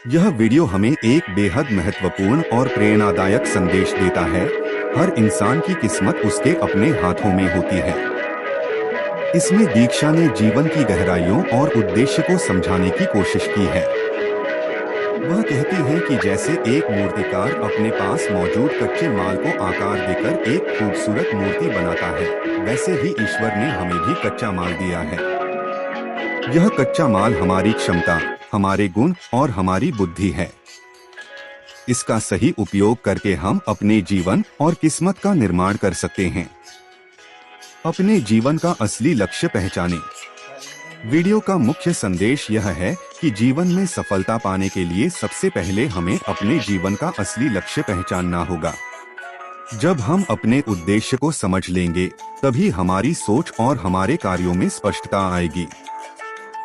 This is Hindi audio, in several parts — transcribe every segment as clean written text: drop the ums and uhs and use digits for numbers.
यह वीडियो हमें एक बेहद महत्वपूर्ण और प्रेरणादायक संदेश देता है। हर इंसान की किस्मत उसके अपने हाथों में होती है। इसमें दीक्षा ने जीवन की गहराइयों और उद्देश्य को समझाने की कोशिश की है। वह कहती है कि जैसे एक मूर्तिकार अपने पास मौजूद कच्चे माल को आकार देकर एक खूबसूरत मूर्ति बनाता है, वैसे ही ईश्वर ने हमें भी कच्चा माल दिया है। यह कच्चा माल हमारी क्षमता, हमारे गुण और हमारी बुद्धि है। इसका सही उपयोग करके हम अपने जीवन और किस्मत का निर्माण कर सकते हैं। अपने जीवन का असली लक्ष्य पहचानें। वीडियो का मुख्य संदेश यह है कि जीवन में सफलता पाने के लिए सबसे पहले हमें अपने जीवन का असली लक्ष्य पहचानना होगा। जब हम अपने उद्देश्य को समझ लेंगे, तभी हमारी सोच और हमारे कार्यों में स्पष्टता आएगी।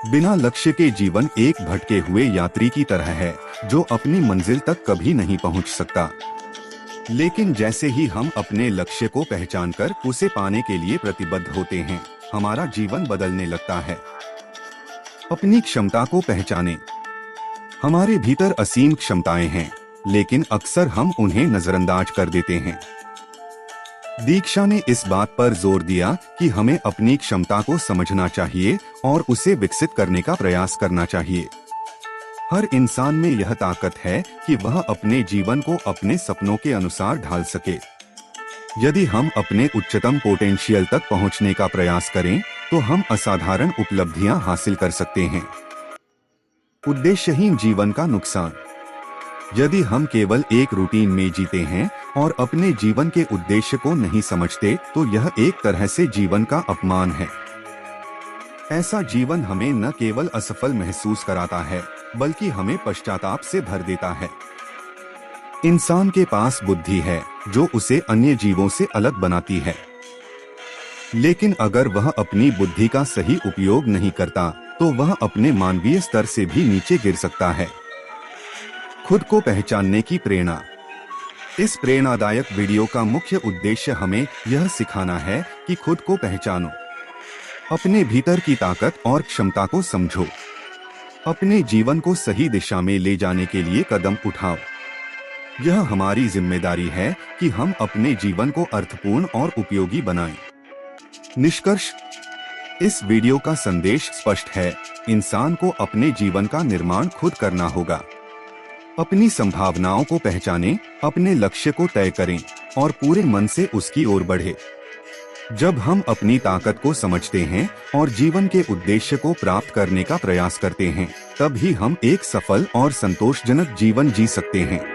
बिना लक्ष्य के जीवन एक भटके हुए यात्री की तरह है, जो अपनी मंजिल तक कभी नहीं पहुंच सकता। लेकिन जैसे ही हम अपने लक्ष्य को पहचानकर उसे पाने के लिए प्रतिबद्ध होते हैं, हमारा जीवन बदलने लगता है। अपनी क्षमता को पहचानें। हमारे भीतर असीम क्षमताएं हैं, लेकिन अक्सर हम उन्हें नजरअंदाज कर देते हैं। दीक्षा ने इस बात पर जोर दिया कि हमें अपनी क्षमता को समझना चाहिए और उसे विकसित करने का प्रयास करना चाहिए। हर इंसान में यह ताकत है कि वह अपने जीवन को अपने सपनों के अनुसार ढाल सके। यदि हम अपने उच्चतम पोटेंशियल तक पहुंचने का प्रयास करें, तो हम असाधारण उपलब्धियां हासिल कर सकते हैं। उद्देश्यहीन जीवन का नुकसान। यदि हम केवल एक रूटीन में जीते हैं और अपने जीवन के उद्देश्य को नहीं समझते, तो यह एक तरह से जीवन का अपमान है। ऐसा जीवन हमें न केवल असफल महसूस कराता है, बल्कि हमें पश्चाताप से भर देता है। इंसान के पास बुद्धि है, जो उसे अन्य जीवों से अलग बनाती है। लेकिन अगर वह अपनी बुद्धि का सही उपयोग नहीं करता, तो वह अपने मानवीय स्तर से भी नीचे गिर सकता है। खुद को पहचानने की प्रेरणा। इस प्रेरणादायक वीडियो का मुख्य उद्देश्य हमें यह सिखाना है कि खुद को पहचानो। अपने भीतर की ताकत और क्षमता को समझो। अपने जीवन को सही दिशा में ले जाने के लिए कदम उठाओ। यह हमारी जिम्मेदारी है कि हम अपने जीवन को अर्थपूर्ण और उपयोगी बनाएं। निष्कर्ष। इस वीडियो का संदेश स्पष्ट है। इंसान को अपने जीवन का निर्माण खुद करना होगा। अपनी संभावनाओं को पहचानें, अपने लक्ष्य को तय करें और पूरे मन से उसकी ओर बढ़े। जब हम अपनी ताकत को समझते हैं और जीवन के उद्देश्य को प्राप्त करने का प्रयास करते हैं, तब ही हम एक सफल और संतोषजनक जीवन जी सकते हैं।